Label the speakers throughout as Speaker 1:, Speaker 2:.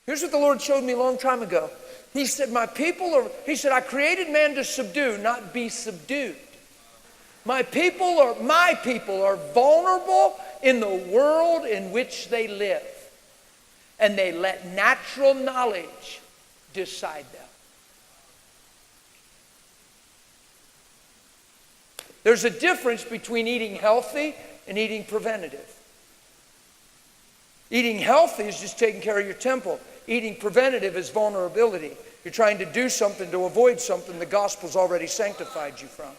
Speaker 1: Here's what the Lord showed me a long time ago. He said, I created man to subdue, not be subdued. My people are vulnerable in the world in which they live. And they let natural knowledge decide them. There's a difference between eating healthy and eating preventative. Eating healthy is just taking care of your temple. Eating preventative is vulnerability. You're trying to do something to avoid something the gospel's already sanctified you from.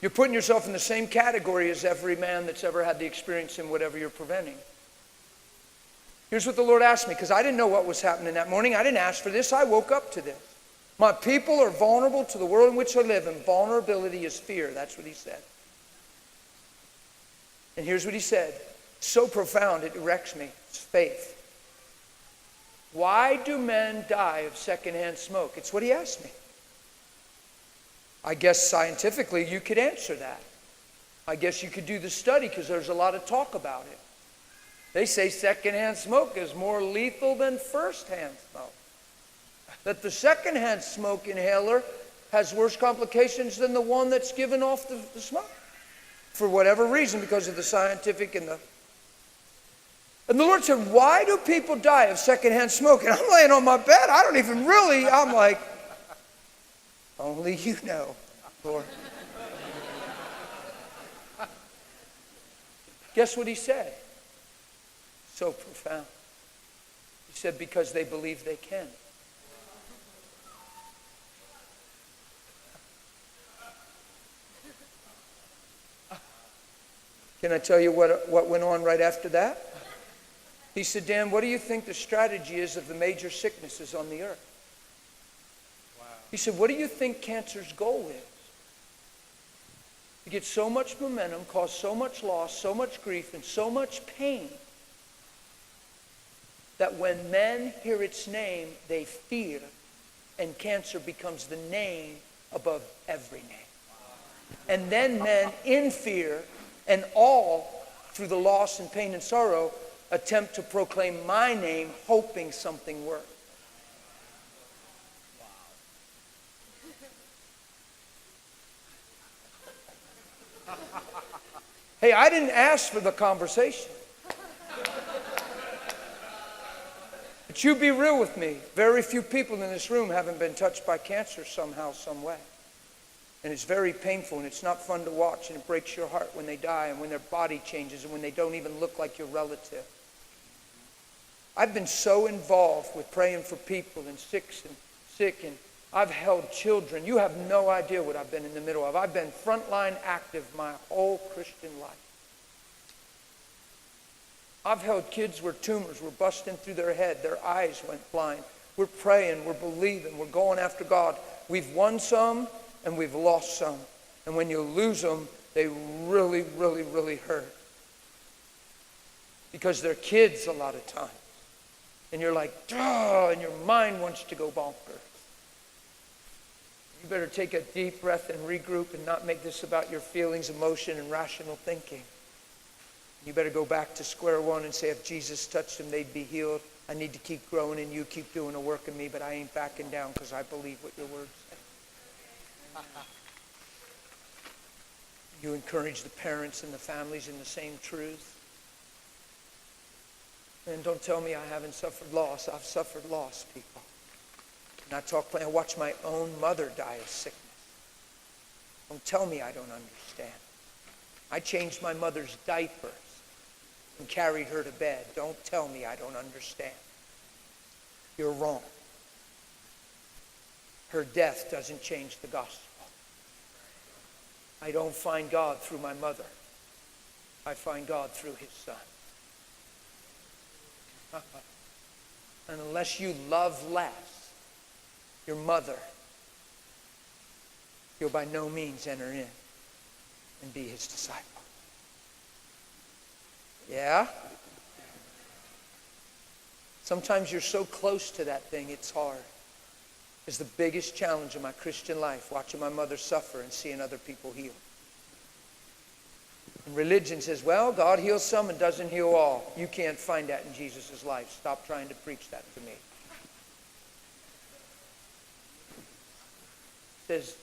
Speaker 1: You're putting yourself in the same category as every man that's ever had the experience in whatever you're preventing. Here's what the Lord asked me, because I didn't know what was happening that morning. I didn't ask for this. I woke up to this. My people are vulnerable to the world in which they live, and vulnerability is fear. That's what he said. And here's what he said. So profound, it wrecks me. It's faith. Why do men die of secondhand smoke? It's what he asked me. I guess scientifically you could answer that. I guess you could do the study because there's a lot of talk about it. They say secondhand smoke is more lethal than firsthand smoke. That the secondhand smoke inhaler has worse complications than the one that's given off the smoke. For whatever reason, because of the scientific and the... And the Lord said, why do people die of secondhand smoke? And I'm laying on my bed. I'm like, only you know, Lord. Guess what he said? So profound. He said, because they believe they can. Can I tell you what went on right after that? He said, Dan, what do you think the strategy is of the major sicknesses on the earth? Wow. He said, what do you think cancer's goal is? To get so much momentum, cause so much loss, so much grief, and so much pain that when men hear its name, they fear, and cancer becomes the name above every name. And then men, in fear and all, through the loss and pain and sorrow, attempt to proclaim my name, hoping something works. Hey, I didn't ask for the conversation. But you be real with me. Very few people in this room haven't been touched by cancer somehow, some way. And it's very painful, and it's not fun to watch, and it breaks your heart when they die and when their body changes and when they don't even look like your relative. I've been so involved with praying for people and sick, and I've held children. You have no idea what I've been in the middle of. I've been frontline active my whole Christian life. I've held kids where tumors were busting through their head. Their eyes went blind. We're praying, we're believing, we're going after God. We've won some and we've lost some. And when you lose them, they really, really, really hurt. Because they're kids a lot of times. And you're like, duh, and your mind wants to go bonkers. You better take a deep breath and regroup and not make this about your feelings, emotion, and rational thinking. You better go back to square one and say, if Jesus touched them, they'd be healed. I need to keep growing in you, keep doing a work in me, but I ain't backing down because I believe what your words say. You encourage the parents and the families in the same truth. And don't tell me I haven't suffered loss. I've suffered loss, people. And I watched my own mother die of sickness. Don't tell me I don't understand. I changed my mother's diapers and carried her to bed. Don't tell me I don't understand. You're wrong. Her death doesn't change the gospel. I don't find God through my mother. I find God through his son. And unless you love less your mother, you'll by no means enter in and be his disciple. Yeah? Sometimes you're so close to that thing, it's hard. It's the biggest challenge of my Christian life, watching my mother suffer and seeing other people healed. And religion says, well, God heals some and doesn't heal all. You can't find that in Jesus' life. Stop trying to preach that to me. It says,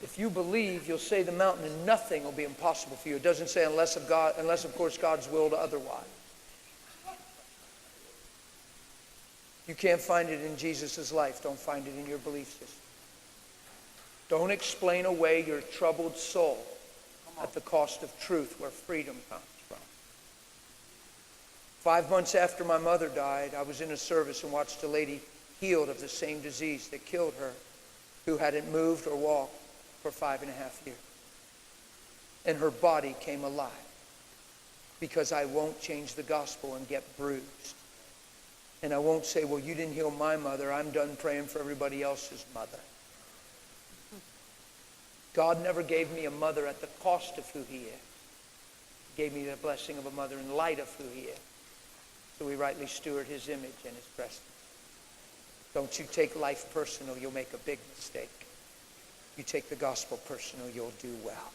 Speaker 1: if you believe, you'll say the mountain and nothing will be impossible for you. It doesn't say unless of course God's willed otherwise. You can't find it in Jesus' life. Don't find it in your belief system. Don't explain away your troubled soul at the cost of truth where freedom comes from. 5 months after my mother died, I was in a service and watched a lady healed of the same disease that killed her, who hadn't moved or walked for 5.5 years. And her body came alive because I won't change the gospel and get bruised. And I won't say, well, you didn't heal my mother. I'm done praying for everybody else's mother. God never gave me a mother at the cost of who he is. He gave me the blessing of a mother in light of who he is. So we rightly steward his image and his presence. Don't you take life personal, you'll make a big mistake. You take the gospel personal, you'll do well.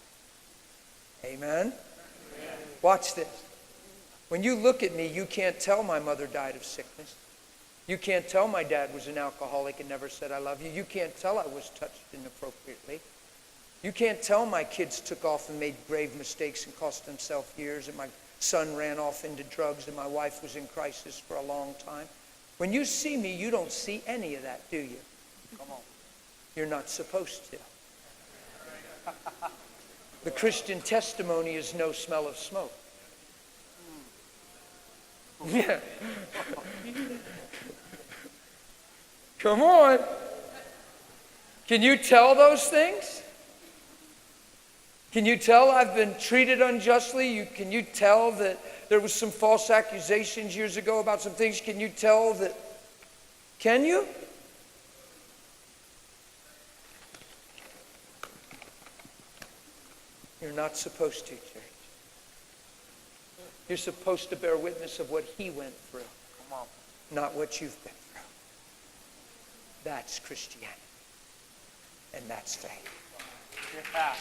Speaker 1: Amen? Watch this. When you look at me, you can't tell my mother died of sickness. You can't tell my dad was an alcoholic and never said I love you. You can't tell I was touched inappropriately. You can't tell my kids took off and made grave mistakes and cost themselves years, and my son ran off into drugs, and my wife was in crisis for a long time. When you see me, you don't see any of that, do you? Come on. You're not supposed to. The Christian testimony is no smell of smoke. Yeah. Come on. Can you tell those things? Can you tell I've been treated unjustly? Can you tell that there was some false accusations years ago about some things? Can you tell that? Can you? You're not supposed to, church. You're supposed to bear witness of what he went through, not what you've been through. That's Christianity. And that's faith. Yeah.